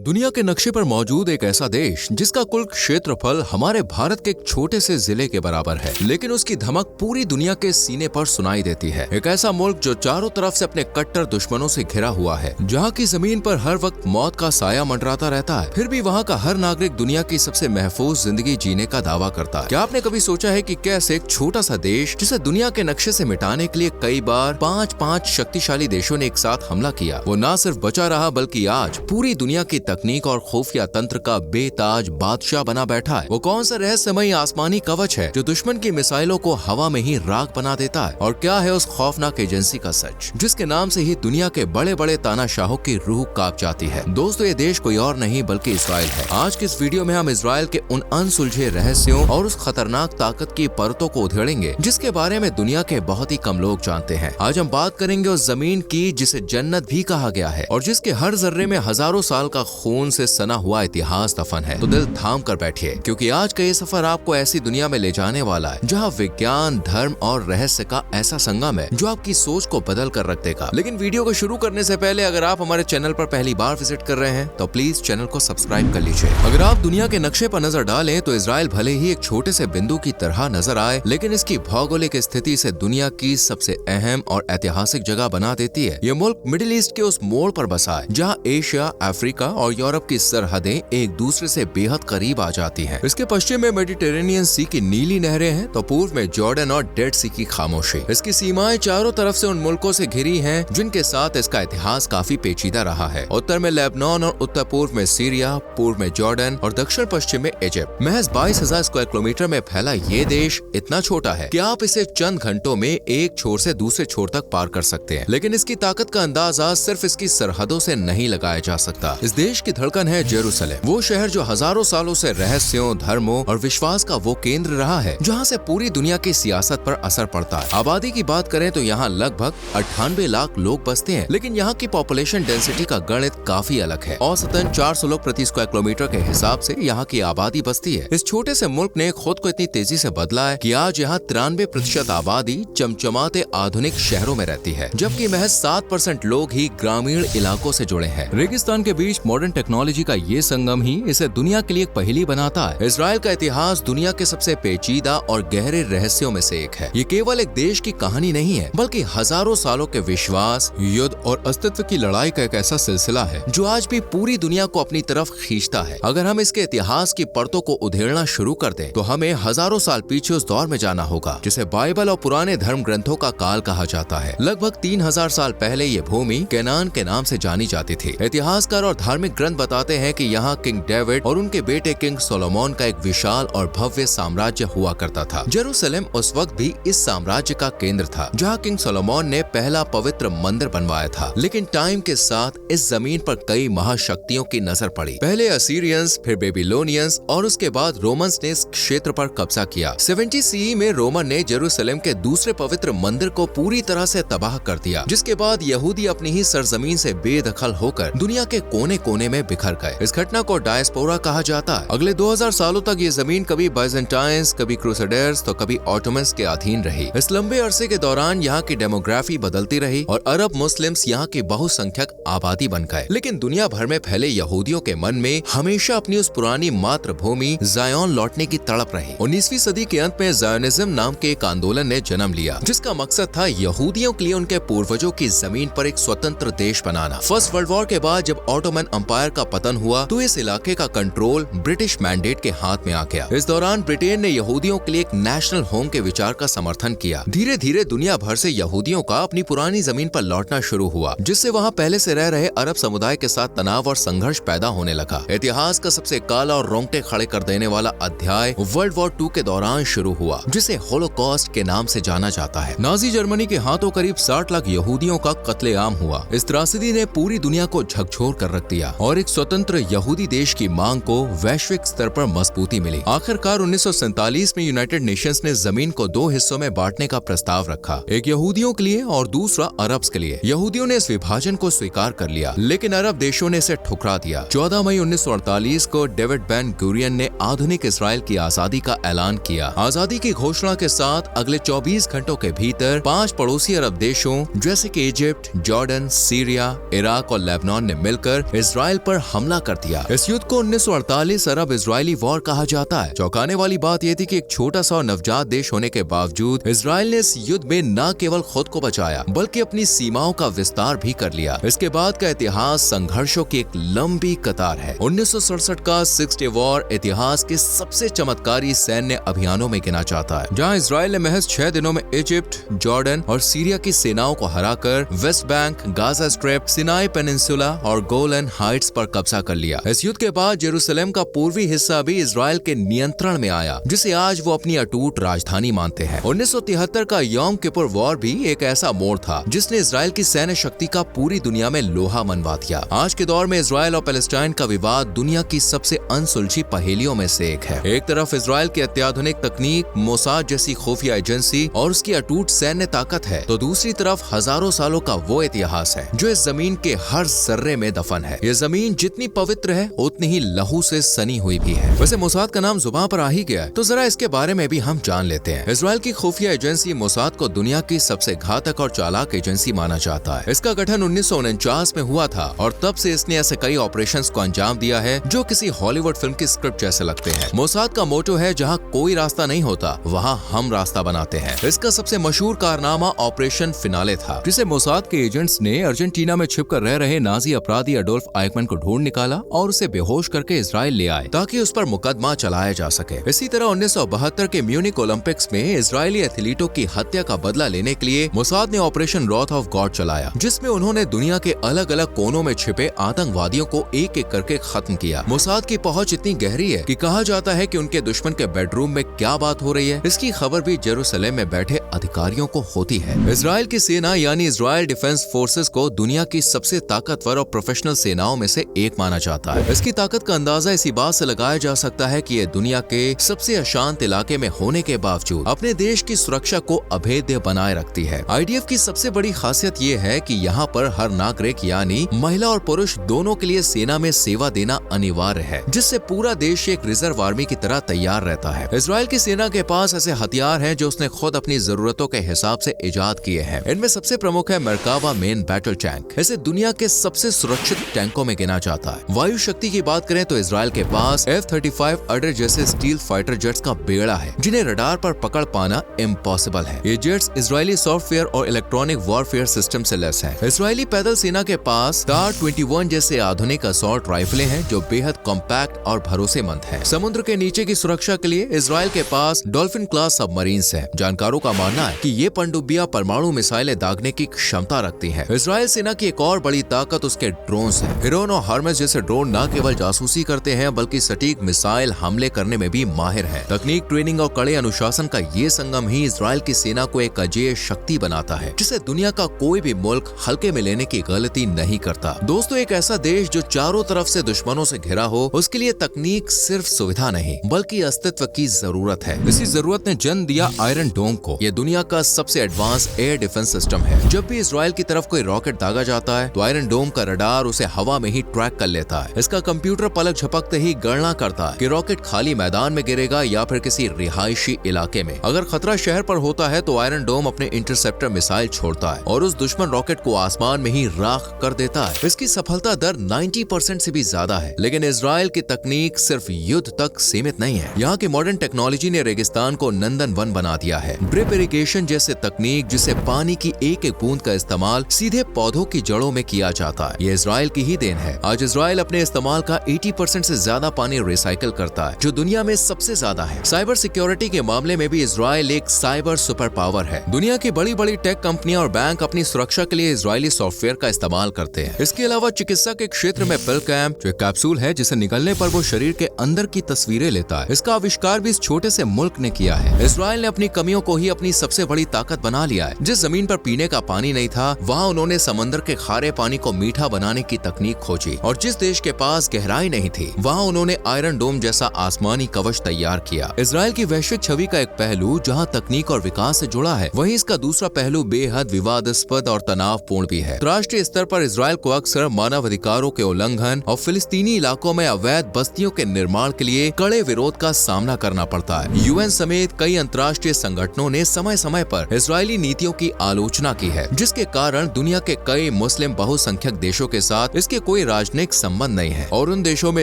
दुनिया के नक्शे पर मौजूद एक ऐसा देश जिसका कुल क्षेत्रफल हमारे भारत के एक छोटे से जिले के बराबर है, लेकिन उसकी धमक पूरी दुनिया के सीने पर सुनाई देती है। एक ऐसा मुल्क जो चारों तरफ से अपने कट्टर दुश्मनों से घिरा हुआ है, जहाँ की जमीन पर हर वक्त मौत का साया मंडराता रहता है, फिर भी वहाँ का हर नागरिक दुनिया की सबसे महफूज जिंदगी जीने का दावा करता है। क्या आपने कभी सोचा है कि कैसे एक छोटा सा देश जिसे दुनिया के नक्शे से मिटाने के लिए कई बार पांच शक्तिशाली देशों ने एक साथ हमला किया, वो न सिर्फ बचा रहा बल्कि आज पूरी दुनिया की तकनीक और खुफिया तंत्र का बेताज बादशाह बना बैठा है। वो कौन सा रहस्यमयी आसमानी कवच है जो दुश्मन की मिसाइलों को हवा में ही राख बना देता है, और क्या है उस खौफनाक एजेंसी का सच जिसके नाम से ही दुनिया के बड़े बड़े तानाशाहों की रूह कांप जाती है। दोस्तों, ये देश कोई और नहीं बल्कि इजराइल है। आज की इस वीडियो में हम इजराइल के उन अनसुलझे रहस्यों और उस खतरनाक ताकत की परतों को उधेड़ेंगे जिसके बारे में दुनिया के बहुत ही कम लोग जानते हैं। आज हम बात करेंगे उस जमीन की जिसे जन्नत भी कहा गया है और जिसके हर जर्रे में हजारों साल का खून से सना हुआ इतिहास दफन है। तो दिल थाम कर बैठिए, क्योंकि आज का ये सफर आपको ऐसी दुनिया में ले जाने वाला है जहाँ विज्ञान, धर्म और रहस्य का ऐसा संगम है जो आपकी सोच को बदल कर रख देगा। लेकिन वीडियो को शुरू करने से पहले अगर आप हमारे चैनल पर पहली बार विजिट कर रहे हैं तो प्लीज चैनल को सब्सक्राइब कर लीजिए। अगर आप दुनिया के नक्शे पर नजर डालें तो इजराइल भले ही एक छोटे से बिंदु की तरह नजर आए, लेकिन इसकी भौगोलिक स्थिति से दुनिया की सबसे अहम और ऐतिहासिक जगह बना देती है। ये मुल्क मिडिल ईस्ट के उस मोड़ पर बसा है जहाँ एशिया, अफ्रीका और यूरोप की सरहदें एक दूसरे से बेहद करीब आ जाती हैं। इसके पश्चिम में मेडिटेरेनियन सी की नीली नहरें हैं तो पूर्व में जॉर्डन और डेड सी की खामोशी। इसकी सीमाएं चारों तरफ से उन मुल्कों से घिरी हैं जिनके साथ इसका इतिहास काफी पेचीदा रहा है। उत्तर में लेबनान और उत्तर पूर्व में सीरिया, पूर्व में जॉर्डन और दक्षिण पश्चिम में इजिप्ट। महज 22,000 स्क्वायर किलोमीटर में फैला ये देश इतना छोटा है कि आप इसे चंद घंटों में एक छोर से दूसरे छोर तक पार कर सकते हैं। लेकिन इसकी ताकत का अंदाजा सिर्फ इसकी सरहदों से नहीं लगाया जा सकता। इस देश की धड़कन है जेरूसलम, वो शहर जो हजारों सालों से रहस्यों, धर्मों और विश्वास का वो केंद्र रहा है जहाँ से पूरी दुनिया की सियासत पर असर पड़ता है। आबादी की बात करें तो यहाँ लगभग 98 लाख लोग बसते हैं, लेकिन यहाँ की पॉपुलेशन डेंसिटी का गणित काफी अलग है। औसतन 400 लोग प्रति स्क्वायर किलोमीटर के हिसाब से यहाँ की आबादी बसती है। इस छोटे से मुल्क ने खुद को इतनी तेजी से बदला है कि आज यहाँ 93% आबादी चमचमाते आधुनिक शहरों में रहती है, जबकि महज 7% लोग ही ग्रामीण इलाकों से जुड़े हैं। रेगिस्तान के बीच मॉडर्न टेक्नोलॉजी का ये संगम ही इसे दुनिया के लिए एक पहेली बनाता है। इजराइल का इतिहास दुनिया के सबसे पेचीदा और गहरे रहस्यों में से एक है। ये केवल एक देश की कहानी नहीं है, बल्कि हजारों सालों के विश्वास, युद्ध और अस्तित्व की लड़ाई का एक ऐसा सिलसिला है जो आज भी पूरी दुनिया को अपनी तरफ खींचता है। अगर हम इसके इतिहास की परतों को उधेड़ना शुरू कर दें तो हमें हजारों साल पीछे उस दौर में जाना होगा जिसे बाइबल और पुराने धर्म ग्रंथों का काल कहा जाता है। लगभग 3000 साल पहले ये भूमि केनान के नाम से जानी जाती थी। इतिहासकार और धार्मिक ग्रंथ बताते हैं कि यहाँ किंग डेविड और उनके बेटे किंग सोलोमन का एक विशाल और भव्य साम्राज्य हुआ करता था। जेरूसलम उस वक्त भी इस साम्राज्य का केंद्र था जहाँ किंग सोलोमन ने पहला पवित्र मंदिर बनवाया था। लेकिन टाइम के साथ इस जमीन पर कई महाशक्तियों की नजर पड़ी। पहले असीरियंस, फिर बेबीलोनियंस और उसके बाद रोमन्स ने इस क्षेत्र पर कब्जा किया। 70 CE में रोमन ने जेरूसलम के दूसरे पवित्र मंदिर को पूरी तरह से तबाह कर दिया, जिसके बाद यहूदी अपनी ही सरजमीन से बेदखल होकर दुनिया के कोने कोने में बिखर गए। इस घटना को डायस्पोरा कहा जाता है। अगले 2000 सालों तक ये जमीन कभी बाइजेंटाइंस, कभी क्रूसेडर्स तो कभी ऑटोमन्स के अधीन रही। इस लंबे अरसे के दौरान यहाँ की डेमोग्राफी बदलती रही और अरब मुस्लिम्स यहाँ की बहुसंख्यक आबादी बन गए। लेकिन दुनिया भर में फैले यहूदियों के मन में हमेशा अपनी उस पुरानी मातृभूमि जायोन लौटने की तड़प रही। 19वीं सदी के अंत में जायोनिज्म नाम के एक आंदोलन ने जन्म लिया, जिसका मकसद था यहूदियों के लिए उनके पूर्वजों की जमीन पर एक स्वतंत्र देश बनाना। फर्स्ट वर्ल्ड वॉर के बाद जब ऑटोमन अंपायर का पतन हुआ तो इस इलाके का कंट्रोल ब्रिटिश मैंडेट के हाथ में आ गया। इस दौरान ब्रिटेन ने यहूदियों के लिए एक नेशनल होम के विचार का समर्थन किया। धीरे धीरे दुनिया भर से यहूदियों का अपनी पुरानी जमीन पर लौटना शुरू हुआ, जिससे वहाँ पहले से रह रहे अरब समुदाय के साथ तनाव और संघर्ष पैदा होने लगा। इतिहास का सबसे काला और रोंगटे खड़े कर देने वाला अध्याय वर्ल्ड वॉर 2 के दौरान शुरू हुआ, जिसे होलोकॉस्ट के नाम से जाना जाता है। नाजी जर्मनी के हाथों करीब 60 लाख यहूदियों का कत्लेआम हुआ। इस त्रासदी ने पूरी दुनिया को झकझोर कर रख दिया और एक स्वतंत्र यहूदी देश की मांग को वैश्विक स्तर पर मजबूती मिली। आखिरकार 1947 में यूनाइटेड नेशंस ने जमीन को 2 हिस्सों में बांटने का प्रस्ताव रखा, एक यहूदियों के लिए और दूसरा अरब्स के लिए। यहूदियों ने इस विभाजन को स्वीकार कर लिया, लेकिन अरब देशों ने इसे ठुकरा दिया। 14 मई 1948 को डेविड बेन गुरियन ने आधुनिक इसराइल की आजादी का ऐलान किया। आजादी की घोषणा के साथ अगले 24 घंटों के भीतर 5 पड़ोसी अरब देशों जैसे कि इजिप्ट, जॉर्डन, सीरिया, इराक और लेबनान ने मिलकर इसराइल इसराइल पर हमला कर दिया। इस युद्ध को 1948 अरब इजरायली वॉर कहा जाता है। चौंकाने वाली बात यह थी कि एक छोटा सा और नवजात देश होने के बावजूद इसराइल ने इस युद्ध में न केवल खुद को बचाया बल्कि अपनी सीमाओं का विस्तार भी कर लिया। इसके बाद का इतिहास संघर्षों की एक लंबी कतार है। 1967 का 6 डे वॉर इतिहास के सबसे चमत्कारी सैन्य अभियानों में गिना जाता है, जहां इसराइल ने महज 6 दिनों में इजिप्ट, जॉर्डन और सीरिया की सेनाओं को हराकर West Bank, Gaza strip, Sinai peninsula और गोलन हाइट्स पर कब्जा कर लिया। इस युद्ध के बाद जेरूसलम का पूर्वी हिस्सा भी इसराइल के नियंत्रण में आया, जिसे आज वो अपनी अटूट राजधानी मानते हैं। 1973 का यौम किपुर वॉर भी एक ऐसा मोड़ था जिसने इसराइल की सैन्य शक्ति का पूरी दुनिया में लोहा मनवा दिया। आज के दौर में इसराइल और पैलेस्टाइन का विवाद दुनिया की सबसे अनसुलझी पहेलियों में से एक है। एक तरफ इसराइल की अत्याधुनिक तकनीक, मोसाद जैसी खुफिया एजेंसी और उसकी अटूट सैन्य ताकत है, तो दूसरी तरफ हजारों सालों का वो इतिहास है जो इस जमीन के हर जर्रे में दफन है। ये जमीन जितनी पवित्र है उतनी ही लहू से सनी हुई भी है। वैसे मोसाद का नाम जुबान पर आ ही गया है, तो जरा इसके बारे में भी हम जान लेते हैं। इसराइल की खुफिया एजेंसी मोसाद को दुनिया की सबसे घातक और चालाक एजेंसी माना जाता है। इसका गठन 1949 में हुआ था और तब से इसने ऐसे कई ऑपरेशंस को अंजाम दिया है जो किसी हॉलीवुड फिल्म की स्क्रिप्ट जैसे लगते हैं। मोसाद का मोटो है, जहां कोई रास्ता नहीं होता वहां हम रास्ता बनाते हैं। इसका सबसे मशहूर कारनामा ऑपरेशन फिनाले था, जिसे मोसाद के एजेंट्स ने अर्जेंटीना में छिपकर रह रहे नाजी अपराधी अडोल्फ आइकमैन को ढूंढ निकाला और उसे बेहोश करके इसराइल ले आए ताकि उस पर मुकदमा चलाया जा सके। इसी तरह 1972 के म्यूनिक ओलंपिक्स में इजरायली एथलीटों की हत्या का बदला लेने के लिए मोसाद ने ऑपरेशन रॉथ ऑफ गॉड चलाया, जिसमें उन्होंने दुनिया के अलग अलग कोनों में छिपे आतंकवादियों को एक एक करके खत्म किया। मोसाद की पहुंच इतनी गहरी है कि कहा जाता है कि उनके दुश्मन के बेडरूम में क्या बात हो रही है, इसकी खबर भी जेरूसलम में बैठे अधिकारियों को होती है। इसराइल की सेना यानी इजराइल डिफेंस फोर्सेस को दुनिया की सबसे ताकतवर और प्रोफेशनल सेनाओं में से एक माना जाता है। इसकी ताकत का अंदाजा इसी बात से लगाया जा सकता है कि ये दुनिया के सबसे अशांत इलाके में होने के बावजूद अपने देश की सुरक्षा को अभेद्य बनाए रखती है। आईडीएफ की सबसे बड़ी खासियत ये है कि यहाँ पर हर नागरिक यानी महिला और पुरुष दोनों के लिए सेना में सेवा देना अनिवार्य है, जिससे पूरा देश एक रिजर्व आर्मी की तरह तैयार रहता है। इसराइल की सेना के पास ऐसे हथियार हैं जो उसने खुद अपनी जरूरतों के हिसाब से इजाद किए हैं। इनमें सबसे प्रमुख है मरकावा मेन बैटल टैंक। इसे दुनिया के सबसे सुरक्षित टैंकों में गिना जाता है। वायु शक्ति की बात करें तो इसराइल के पास F-35 अडर जैसे स्टील फाइटर जेट्स का बेड़ा है, जिन्हें रडार पर पकड़ पाना इम्पॉसिबल है। ये जेट्स इजरायली सॉफ्टवेयर और इलेक्ट्रॉनिक वॉरफेयर सिस्टम से लैस हैं। इजरायली पैदल सेना के पास TAR-21 जैसे आधुनिक असॉल्ट राइफलें हैं जो बेहद कॉम्पैक्ट और भरोसेमंद हैं। समुद्र के नीचे की सुरक्षा के लिए इजराइल के पास डॉल्फिन क्लास सबमरीन्स हैं। जानकारों का मानना है कि ये पनडुब्बियां परमाणु मिसाइलें दागने की क्षमता रखती हैं। इजराइल सेना की एक और बड़ी ताकत उसके ड्रोन्स हैं। हिरोन और हर्मेस जैसे ड्रोन न केवल जासूसी करते हैं बल्कि सटीक मिसाइल हमले करने में भी माहिर है। तकनीक, ट्रेनिंग और कड़े अनुशासन का ये संगम ही इजराइल की सेना को एक अजेय शक्ति बनाता है, जिसे दुनिया का कोई भी मुल्क हल्के में लेने की गलती नहीं करता। दोस्तों, एक ऐसा देश जो चारों तरफ से दुश्मनों से घिरा हो, उसके लिए तकनीक सिर्फ सुविधा नहीं बल्कि अस्तित्व की जरूरत है। इसी जरूरत ने जन्म दिया आयरन डोम को। यह दुनिया का सबसे एडवांस एयर डिफेंस सिस्टम है। जब भी इजराइल की तरफ कोई रॉकेट दागा जाता है तो आयरन डोम का रडार उसे हवा में ही ट्रैक कर लेता है। इसका कंप्यूटर पलक झपकते ही गणना करता है कि रॉकेट खाली मैदान में गिरेगा या फिर किसी रिहायशी इलाके में। अगर खतरा शहर पर होता है तो आयरन डोम अपने इंटरसेप्टर मिसाइल छोड़ता है और उस दुश्मन रॉकेट को आसमान में ही राख कर देता है। इसकी सफलता दर 90% से भी ज्यादा है। लेकिन इजराइल की तकनीक सिर्फ युद्ध तक सीमित नहीं है। यहाँ की मॉडर्न टेक्नोलॉजी ने रेगिस्तान को नंदन वन बना दिया है। ड्रिप इरिगेशन जैसे तकनीक, जिसे पानी की एक एक बूंद का इस्तेमाल सीधे पौधों की जड़ों में किया जाता है, ये इजराइल की ही देन है। आज इजराइल अपने इस्तेमाल का 80% से ज्यादा पानी रिसाइकिल करता है, जो दुनिया में सबसे ज्यादा है। साइबर सिक्योरिटी के मामले में भी इजराइल एक साइबर सुपर पावर है। दुनिया की बड़ी बड़ी टेक कंपनियां और बैंक अपनी सुरक्षा के लिए इजरायली सॉफ्टवेयर का इस्तेमाल करते हैं। इसके अलावा चिकित्सा के क्षेत्र में पिलकैम, जो कैप्सूल है जिसे निगलने पर वो शरीर के अंदर की तस्वीरें लेता है, इसका आविष्कार भी इस छोटे से मुल्क ने किया है। इजराइल ने अपनी कमियों को ही अपनी सबसे बड़ी ताकत बना लिया है। जिस जमीन पर पीने का पानी नहीं था, वहाँ उन्होंने समंदर के खारे पानी को मीठा बनाने की तकनीक खोजी, और जिस देश के पास गहराई नहीं थी, वहाँ उन्होंने आयरन डोम जैसा आसमानी कवच तैयार किया। इजराइल की वैश्विक छवि का एक पहलू जहाँ तकनीक और विकास से जुड़ा है, वहीं इसका दूसरा पहलू बेहद विवादास्पद और तनावपूर्ण भी है। राष्ट्रीय स्तर पर इजराइल को अक्सर मानव अधिकारों के उल्लंघन और फिलिस्तीनी इलाकों में अवैध बस्तियों के निर्माण के लिए कड़े विरोध का सामना करना पड़ता है। यूएन समेत कई अंतर्राष्ट्रीय संगठनों ने समझ समय समय पर इजरायली नीतियों की आलोचना की है, जिसके कारण दुनिया के कई मुस्लिम बहुसंख्यक देशों के साथ इसके कोई राजनयिक संबंध नहीं है और उन देशों में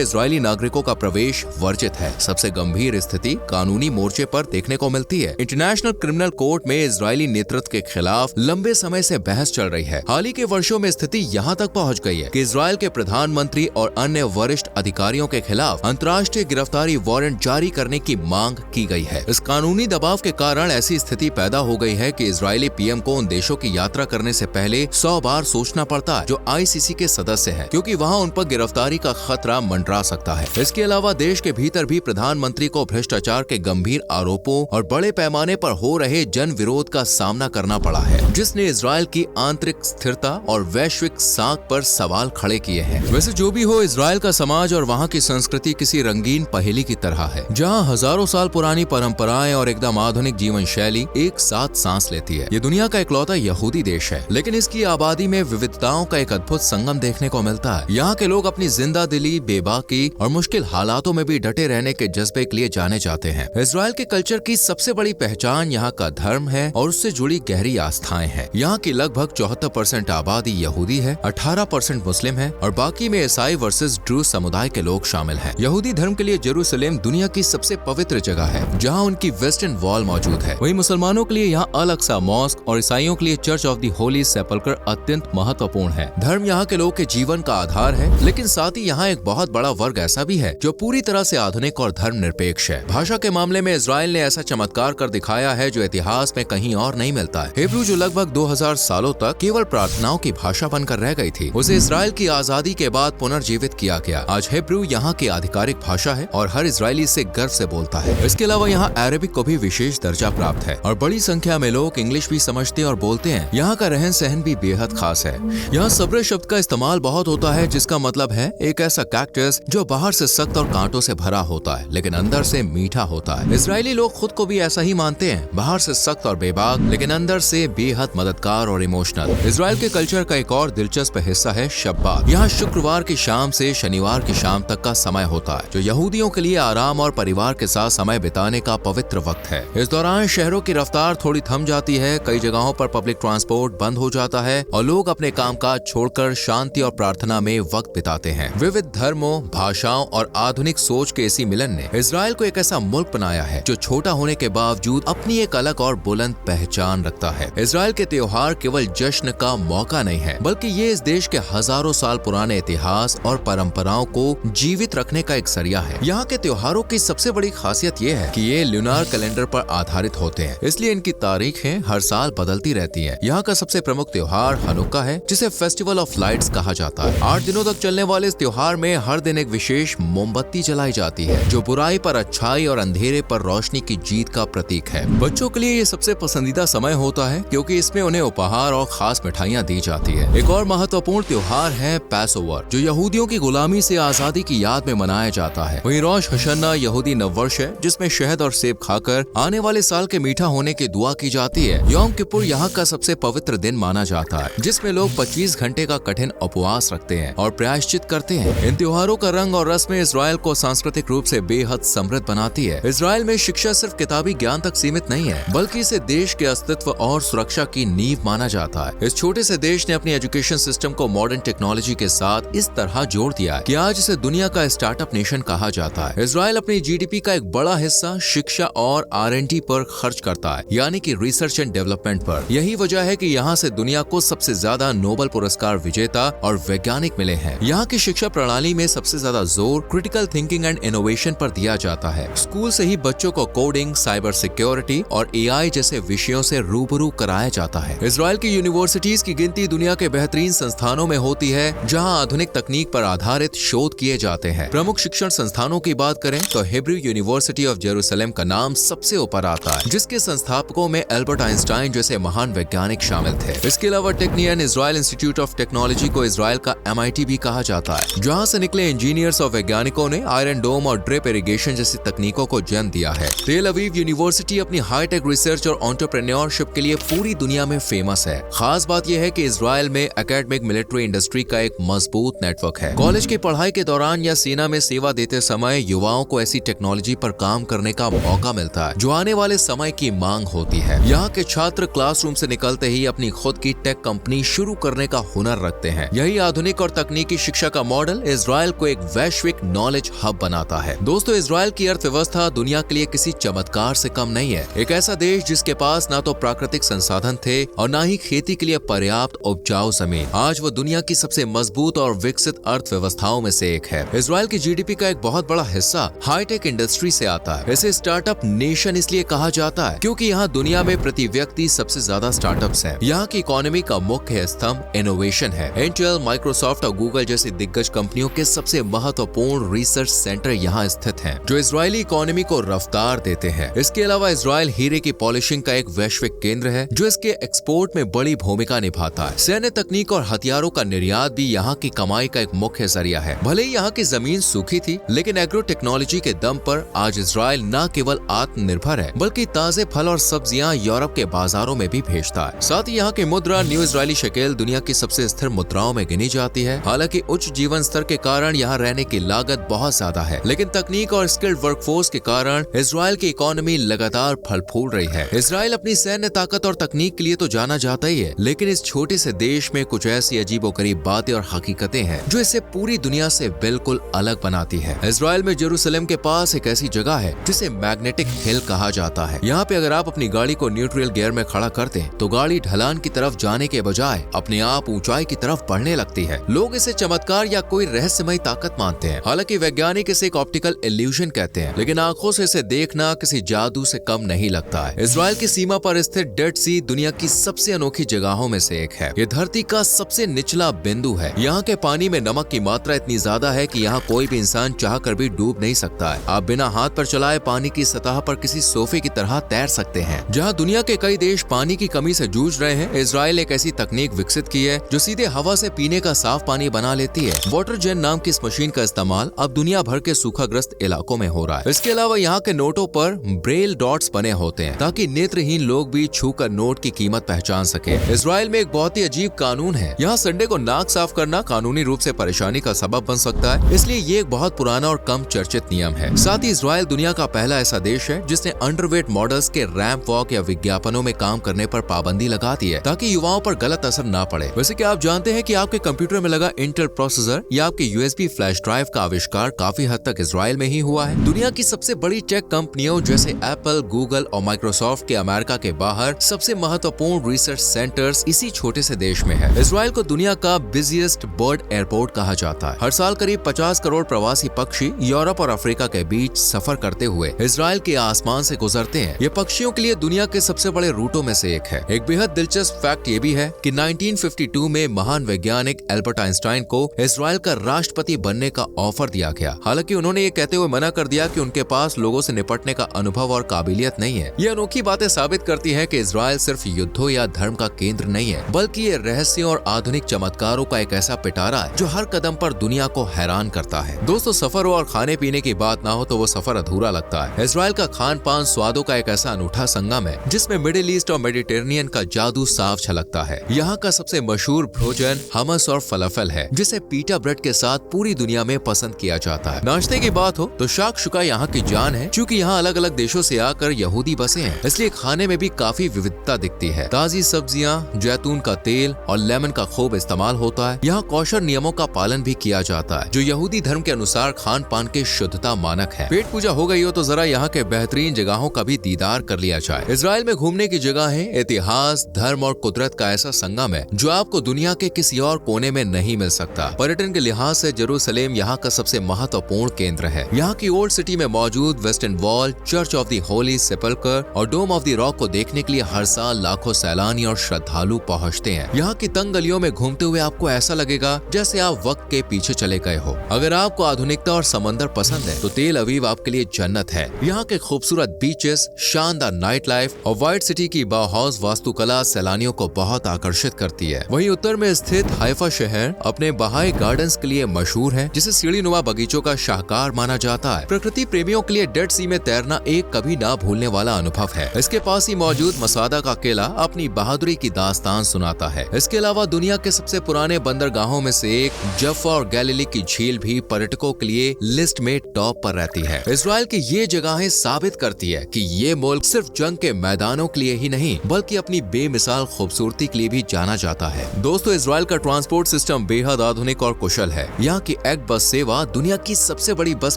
इजरायली नागरिकों का प्रवेश वर्जित है। सबसे गंभीर स्थिति कानूनी मोर्चे पर देखने को मिलती है। इंटरनेशनल क्रिमिनल कोर्ट में इजरायली नेतृत्व के खिलाफ लंबे समय से बहस चल रही है। हाल ही के वर्षों में स्थिति यहाँ तक पहुँच गई है कि इजरायल के प्रधानमंत्री और अन्य वरिष्ठ अधिकारियों के खिलाफ अंतर्राष्ट्रीय गिरफ्तारी वारंट जारी करने की मांग की गई है। इस कानूनी दबाव के कारण ऐसी स्थिति पैदा हो गई है कि इजरायली पीएम को उन देशों की यात्रा करने से पहले 100 बार सोचना पड़ता है जो आईसीसी के सदस्य हैं, क्योंकि वहां उन पर गिरफ्तारी का खतरा मंडरा सकता है। इसके अलावा देश के भीतर भी प्रधानमंत्री को भ्रष्टाचार के गंभीर आरोपों और बड़े पैमाने पर हो रहे जन विरोध का सामना करना पड़ा है, जिसने इजरायल की आंतरिक स्थिरता और वैश्विक साख पर सवाल खड़े किए हैं। वैसे जो भी हो, इजरायल का समाज और वहाँ की संस्कृति किसी रंगीन पहेली की तरह है, जहाँ हजारों साल पुरानी परंपराएं और एकदम आधुनिक जीवन शैली एक साथ सांस लेती है। ये दुनिया का इकलौता यहूदी देश है, लेकिन इसकी आबादी में विविधताओं का एक अद्भुत संगम देखने को मिलता है। यहाँ के लोग अपनी जिंदा दिली, बेबाकी और मुश्किल हालातों में भी डटे रहने के जज्बे के लिए जाने जाते हैं। इजरायल के कल्चर की सबसे बड़ी पहचान यहाँ का धर्म है और उससे जुड़ी गहरी आस्थाएं हैं। यहाँ की लगभग 74% आबादी यहूदी है, 18% मुस्लिम है और बाकी में ईसाई वर्सेस ड्रूज समुदाय के लोग शामिल हैं। यहूदी धर्म के लिए जेरूसलम दुनिया की सबसे पवित्र जगह है, जहाँ उनकी वेस्टर्न वॉल मौजूद है। वहीं मुसलमानों के लिए यहाँ अल-अक्सा मॉस्क और ईसाइयों के लिए चर्च ऑफ द होली सेपल्कर अत्यंत महत्वपूर्ण है। धर्म यहाँ के लोग के जीवन का आधार है, लेकिन साथ ही यहाँ एक बहुत बड़ा वर्ग ऐसा भी है जो पूरी तरह से आधुनिक और धर्मनिरपेक्ष है। भाषा के मामले में इजरायल ने ऐसा चमत्कार कर दिखाया है जो इतिहास में कहीं और नहीं मिलता है। हिब्रू जो लगभग 2000 सालों तक केवल प्रार्थनाओं की भाषा बनकर रह गई थी, उसे इजरायल की आजादी के बाद पुनर्जीवित किया गया। आज हिब्रू यहाँ की आधिकारिक भाषा है और हर इजरायली इसे गर्व से बोलता है। इसके अलावा यहाँ अरेबिक को भी विशेष दर्जा प्राप्त है और बड़ी संख्या में लोग इंग्लिश भी समझते और बोलते हैं। यहाँ का रहन सहन भी बेहद खास है। यहाँ सब्र शब्द का इस्तेमाल बहुत होता है, जिसका मतलब है एक ऐसा कैक्टस जो बाहर से सख्त और कांटों से भरा होता है लेकिन अंदर से मीठा होता है। इजरायली लोग खुद को भी ऐसा ही मानते हैं, बाहर से सख्त और बेबाक लेकिन अंदर से बेहद मददगार और इमोशनल। इजरायल के कल्चर का एक और दिलचस्प हिस्सा है शब्बात। यहाँ शुक्रवार की शाम से शनिवार की शाम तक का समय होता है, जो यहूदियों के लिए आराम और परिवार के साथ समय बिताने का पवित्र वक्त है। इस दौरान शहरों की रफ्तार थोड़ी थम जाती है, कई जगहों पर पब्लिक ट्रांसपोर्ट बंद हो जाता है और लोग अपने कामकाज छोड़कर शांति और प्रार्थना में वक्त बिताते हैं। विविध धर्मों, भाषाओं और आधुनिक सोच के इसी मिलन ने इजरायल को एक ऐसा मुल्क बनाया है जो छोटा होने के बावजूद अपनी एक अलग और बुलंद पहचान रखता है। इजरायल के त्योहार केवल जश्न का मौका नहीं है, बल्कि ये इस देश के हजारों साल पुराने इतिहास और परंपराओं को जीवित रखने का एक जरिया है। यहाँ के त्योहारों की सबसे बड़ी खासियत ये है कि ये ल्यूनार कैलेंडर पर आधारित होते हैं, इसलिए इनकी तारीखें हर साल बदलती रहती हैं। यहाँ का सबसे प्रमुख त्योहार हनुक्का है, जिसे फेस्टिवल ऑफ लाइट्स कहा जाता है। 8 दिनों तक चलने वाले इस त्योहार में हर दिन एक विशेष मोमबत्ती जलाई जाती है, जो बुराई पर अच्छाई और अंधेरे पर रोशनी की जीत का प्रतीक है। बच्चों के लिए ये सबसे पसंदीदा समय होता है, क्योंकि इसमें उन्हें उपहार और खास मिठाइयाँ दी जाती है। एक और महत्वपूर्ण त्योहार है पैसओवर, जो यहूदियों की गुलामी से आजादी की याद में मनाया जाता है। वहीं रोश हशन्ना यहूदी नववर्ष है, जिसमें शहद और सेब खाकर आने वाले साल के मीठा होने की दुआ की जाती है। यौम किपुर यहाँ का सबसे पवित्र दिन माना जाता है, जिसमें लोग 25 घंटे का कठिन उपवास रखते हैं और प्रायश्चित करते हैं। इन त्योहारों का रंग और रस्में इजरायल को सांस्कृतिक रूप से बेहद समृद्ध बनाती है। इजरायल में शिक्षा सिर्फ किताबी ज्ञान तक सीमित नहीं है, बल्कि इसे देश के अस्तित्व और सुरक्षा की नींव माना जाता है। इस छोटे से देश ने अपनी एजुकेशन सिस्टम को मॉडर्न टेक्नोलॉजी के साथ इस तरह जोड़ दिया है कि आज इसे दुनिया का स्टार्टअप नेशन कहा जाता है। इजरायल अपनी जीडीपी का एक बड़ा हिस्सा शिक्षा और R&D पर खर्च करता है, यानी कि रिसर्च एंड डेवलपमेंट पर। यही वजह है कि यहाँ से दुनिया को सबसे ज्यादा नोबेल पुरस्कार विजेता और वैज्ञानिक मिले हैं। यहाँ की शिक्षा प्रणाली में सबसे ज्यादा जोर क्रिटिकल थिंकिंग एंड इनोवेशन पर दिया जाता है। स्कूल से ही बच्चों को कोडिंग, साइबर सिक्योरिटी और AI जैसे विषयों से रूबरू कराया जाता है। इजरायल की यूनिवर्सिटीज की गिनती दुनिया के बेहतरीन संस्थानों में होती है, जहाँ आधुनिक तकनीक पर आधारित शोध किए जाते हैं। प्रमुख शिक्षण संस्थानों की बात करें तो हिब्रू यूनिवर्सिटी ऑफ जेरूसलम का नाम सबसे ऊपर आता है, जिसके संस्थापकों में एल्बर्ट आइंस्टाइन जैसे महान वैज्ञानिक शामिल थे। इसके अलावा Technion Israel Institute of Technology को इजरायल का MIT भी कहा जाता है, जहाँ से निकले इंजीनियर्स और वैज्ञानिकों ने आयरन डोम और ड्रिप इरिगेशन जैसी तकनीकों को जन्म दिया है। तेल अवीव यूनिवर्सिटी अपनी हाईटेक रिसर्च और एंटरप्रेन्योरशिप के लिए पूरी दुनिया में फेमस है। खास बात यह है कि इजरायल में एकेडमिक मिलिट्री इंडस्ट्री का एक मजबूत नेटवर्क है। कॉलेज की पढ़ाई के दौरान या सेना में सेवा देते समय युवाओं को ऐसी टेक्नोलॉजी पर काम करने का मौका मिलता है, जो आने वाले समय की मांग मांग होती है। यहाँ के छात्र क्लासरूम से निकलते ही अपनी खुद की टेक कंपनी शुरू करने का हुनर रखते हैं। यही आधुनिक और तकनीकी शिक्षा का मॉडल इजराइल को एक वैश्विक नॉलेज हब बनाता है। दोस्तों, इजराइल की अर्थव्यवस्था दुनिया के लिए किसी चमत्कार से कम नहीं है। एक ऐसा देश जिसके पास ना तो प्राकृतिक संसाधन थे और ना ही खेती के लिए पर्याप्त उपजाऊ जमीन, आज वो दुनिया की सबसे मजबूत और विकसित अर्थव्यवस्थाओं में से एक है। इजराइल की जीडीपी का एक बहुत बड़ा हिस्सा हाईटेक इंडस्ट्री से आता है। इसे स्टार्टअप नेशन इसलिए कहा जाता है क्योंकि यहाँ दुनिया में प्रति व्यक्ति सबसे ज्यादा स्टार्टअप्स हैं। यहाँ की इकोनॉमी का मुख्य स्तंभ इनोवेशन है। इंटेल, माइक्रोसॉफ्ट और गूगल जैसी दिग्गज कंपनियों के सबसे महत्वपूर्ण रिसर्च सेंटर यहाँ स्थित हैं, जो इजरायली इकोनॉमी को रफ्तार देते हैं। इसके अलावा इजराइल हीरे की पॉलिशिंग का एक वैश्विक केंद्र है, जो इसके एक्सपोर्ट में बड़ी भूमिका निभाता है। सैन्य तकनीक और हथियारों का निर्यात भी यहाँ की कमाई का एक मुख्य जरिया है। भले ही यहाँ की जमीन सूखी थी, लेकिन एग्रो टेक्नोलॉजी के दम पर आज इजराइल न केवल आत्मनिर्भर है, बल्कि ताजे फल और सब्जियां यूरोप के बाजारों में भी भेजता है। साथ ही यहाँ की मुद्रा न्यू इजरायली शेकेल दुनिया की सबसे स्थिर मुद्राओं में गिनी जाती है। हालांकि उच्च जीवन स्तर के कारण यहाँ रहने की लागत बहुत ज्यादा है, लेकिन तकनीक और स्किल्ड वर्कफोर्स के कारण इजराइल की इकोनॉमी लगातार फल फूल रही है। इजराइल अपनी सैन्य ताकत और तकनीक के लिए तो जाना जाता ही है, लेकिन इस छोटे से देश में कुछ ऐसी अजीबोगरीब बातें और हकीकतें हैं जो इसे पूरी दुनिया से बिल्कुल अलग बनाती है। इजराइल में जेरूसलम के पास एक ऐसी जगह है जिसे मैग्नेटिक हिल कहा जाता है। यहाँ पे अगर आप अपनी गाड़ी को न्यूट्रल गियर में खड़ा करते हैं तो गाड़ी ढलान की तरफ जाने के बजाय अपने आप ऊंचाई की तरफ बढ़ने लगती है। लोग इसे चमत्कार या कोई रहस्यमय ताकत मानते हैं। हालांकि वैज्ञानिक इसे एक ऑप्टिकल इल्यूजन कहते हैं, लेकिन आंखों से इसे देखना किसी जादू से कम नहीं लगता है। इजराइल की सीमा पर स्थित डेड सी दुनिया की सबसे अनोखी जगहों में से एक है। ये धरती का सबसे निचला बिंदु है। यहाँ के पानी में नमक की मात्रा इतनी ज्यादा है कि यहाँ कोई भी इंसान चाह कर भी डूब नहीं सकता है। आप बिना हाथ पर चलाए पानी की सतह पर किसी सोफे की तरह तैर सकते हैं। जहाँ दुनिया के कई देश पानी की कमी से जूझ रहे हैं, इजराइल एक ऐसी तकनीक विकसित की है जो सीधे हवा से पीने का साफ पानी बना लेती है। वाटर जेन नाम की इस मशीन का इस्तेमाल अब दुनिया भर के सूखाग्रस्त इलाकों में हो रहा है। इसके अलावा यहाँ के नोटों पर ब्रेल डॉट्स बने होते हैं ताकि नेत्रहीन लोग भी छूकर नोट की कीमत पहचान सके। इजराइल में एक बहुत ही अजीब कानून है। यहाँ संडे को नाक साफ करना कानूनी रूप से परेशानी का सबब बन सकता है, इसलिए ये एक बहुत पुराना और कम चर्चित नियम है। साथ ही इजराइल दुनिया का पहला ऐसा देश है जिसने अंडरवेट मॉडल्स के रैंप वॉक या विज्ञापनों में काम करने पर पाबंदी लगा दी है ताकि युवाओं पर गलत असर ना पड़े। वैसे क्या आप जानते हैं कि आपके कंप्यूटर में लगा इंटेल प्रोसेसर या आपके यूएसबी फ्लैश ड्राइव का आविष्कार काफी हद तक इजराइल में ही हुआ है। दुनिया की सबसे बड़ी टेक कंपनियों जैसे एप्पल, गूगल और माइक्रोसॉफ्ट के अमेरिका के बाहर सबसे महत्वपूर्ण रिसर्च सेंटर्स इसी छोटे से देश में है। इजराइल को दुनिया का बिजिएस्ट बर्ड एयरपोर्ट कहा जाता है। हर साल करीब 50 करोड़ प्रवासी पक्षी यूरोप और अफ्रीका के बीच सफर करते हुए इजराइल के आसमान से गुजरते हैं। ये पक्षियों के लिए दुनिया के सबसे बड़े रूटों में से एक है। एक बेहद दिलचस्प फैक्ट ये भी है कि 1952 में महान वैज्ञानिक एल्बर्ट आइंस्टाइन को इजराइल का राष्ट्रपति बनने का ऑफर दिया गया। हालांकि उन्होंने ये कहते हुए मना कर दिया कि उनके पास लोगों से निपटने का अनुभव और काबिलियत नहीं है। ये अनोखी बातें साबित करती है कि इजराइल सिर्फ युद्धों या धर्म का केंद्र नहीं है, बल्कि ये रहस्यों और आधुनिक चमत्कारों का एक ऐसा पिटारा है जो हर कदम पर दुनिया को हैरान करता है। दोस्तों, सफर हो और खाने पीने की बात ना हो तो वो सफर अधूरा लगता है। इजराइल का खान पान स्वादों का एक ऐसा अनूठा संगम है जिसमें मिडिल ईस्ट और मेडिटेरेनियन का जादू साफ झलकता है। यहाँ का सबसे मशहूर भोजन हमस और फलाफल है, जिसे पीटा ब्रेड के साथ पूरी दुनिया में पसंद किया जाता है। नाश्ते की बात हो तो शाकशुका यहाँ की जान है। चूँकि यहाँ अलग अलग देशों से आकर यहूदी बसे हैं, इसलिए खाने में भी काफी विविधता दिखती है। ताजी सब्जियाँ, जैतून का तेल और लेमन का खूब इस्तेमाल होता है। यहाँ कौशल नियमों का पालन भी किया जाता है, जो यहूदी धर्म के अनुसार खान पान के शुद्धता मानक है। पेट पूजा हो गई हो तो जरा यहाँ के बेहतरीन जगहों का भी दीदार कर लिया जाए। इजराइल में घूमने की जगह है, इतिहास, धर्म और कुदरत का ऐसा संगम है जो आपको दुनिया के किसी और कोने में नहीं मिल सकता। पर्यटन के लिहाज से जेरूसलम यहाँ का सबसे महत्वपूर्ण केंद्र है। यहाँ की ओल्ड सिटी में मौजूद Western Wall, Church of the Holy Sepulchre और डोम ऑफ द रॉक को देखने के लिए हर साल लाखों सैलानी और श्रद्धालु पहुँचते हैं। यहाँ की तंग गलियों में घूमते हुए आपको ऐसा लगेगा जैसे आप वक्त के पीछे चले गए हो। अगर आपको आधुनिकता और समंदर पसंद है तो तेल अवीव आपके लिए जन्नत है। यहाँ के खूबसूरत बीचेस, शानदार नाइट लाइफ और व्हाइट सिटी की बाहाउस वास्तुकला सैलानियों को बहुत आकर्षित करती है। वहीं उत्तर में स्थित हाइफा शहर अपने बहाई गार्डन्स के लिए मशहूर है, जिसे सीढ़ीनुमा बगीचों का शाहकार माना जाता है। प्रकृति प्रेमियों के लिए डेड सी में तैरना एक कभी ना भूलने वाला अनुभव है। इसके पास ही मौजूद मसादा का किला अपनी बहादुरी की दास्तान सुनाता है। इसके अलावा दुनिया के सबसे पुराने बंदरगाहों में से एक जफ्फा और गैलीली की झील भी पर्यटकों के लिए लिस्ट में टॉप पर रहती है। इजराइल की ये जगहें साबित करती है कि ये मुल्क सिर्फ जंग के मैदानों के लिए ही नहीं बल्कि अपनी बेमिसाल खूबसूरती के लिए भी जाना जाता है। दोस्तों, इजराइल का ट्रांसपोर्ट सिस्टम बेहद आधुनिक और कुशल है। यहाँ की एग बस सेवा दुनिया की सबसे बड़ी बस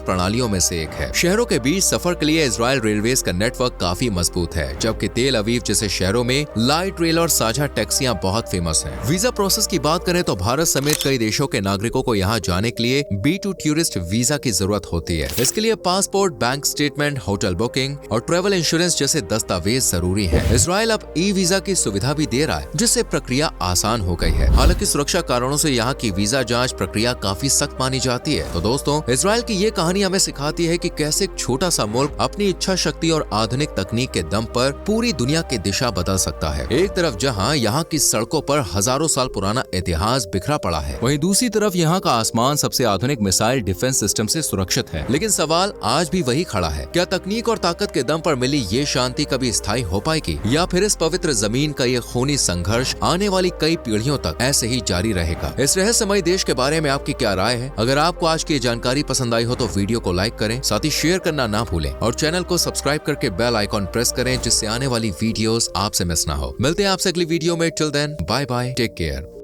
प्रणालियों में से एक है। शहरों के बीच सफर के लिए इजराइल रेलवेज का नेटवर्क काफी मजबूत है, जबकि तेल अवीव जैसे शहरों में लाइट रेल और साझा टैक्सियां बहुत फेमस हैं। वीजा प्रोसेस की बात करें तो भारत समेत कई देशों के नागरिकों को यहाँ जाने के लिए B2 टूरिस्ट वीजा की जरूरत होती है। इसके लिए passport, bank statement, hotel booking और ट्रैवल इंश्योरेंस जैसे दस्तावेज जरूरी हैं। इजराइल अब ई वीजा की सुविधा भी दे रहा है, जिससे प्रक्रिया आसान हो गई है। हालांकि सुरक्षा कारणों से यहाँ की वीजा जांच प्रक्रिया काफी सख्त मानी जाती है। तो दोस्तों, इजराइल की ये कहानी हमें सिखाती है कि कैसे एक छोटा सा मुल्क अपनी इच्छा शक्ति और आधुनिक तकनीक के दम पर पूरी दुनिया की दिशा बदल सकता है। एक तरफ जहाँ यहाँ की सड़कों पर हजारों साल पुराना इतिहास बिखरा पड़ा है, वहीं दूसरी तरफ यहाँ का आसमान सबसे आधुनिक मिसाइल डिफेंस सिस्टम से सुरक्षित है। लेकिन सवाल आज भी वही खड़ा है, क्या तकनीक और ताकत के दम पर मिली ये शांति कभी स्थायी हो पाएगी, या फिर इस पवित्र जमीन का ये खूनी संघर्ष आने वाली कई पीढ़ियों तक ऐसे ही जारी रहेगा। इस रहस्यमयी देश के बारे में आपकी क्या राय है? अगर आपको आज की जानकारी पसंद आई हो तो वीडियो को लाइक करें, साथ ही शेयर करना ना भूलें और चैनल को सब्सक्राइब करके बेल आइकॉन प्रेस करें, जिससे आने वाली वीडियोस आपसे मिस ना हो। मिलते हैं आपसे अगली वीडियो में। Till then, bye bye, take care.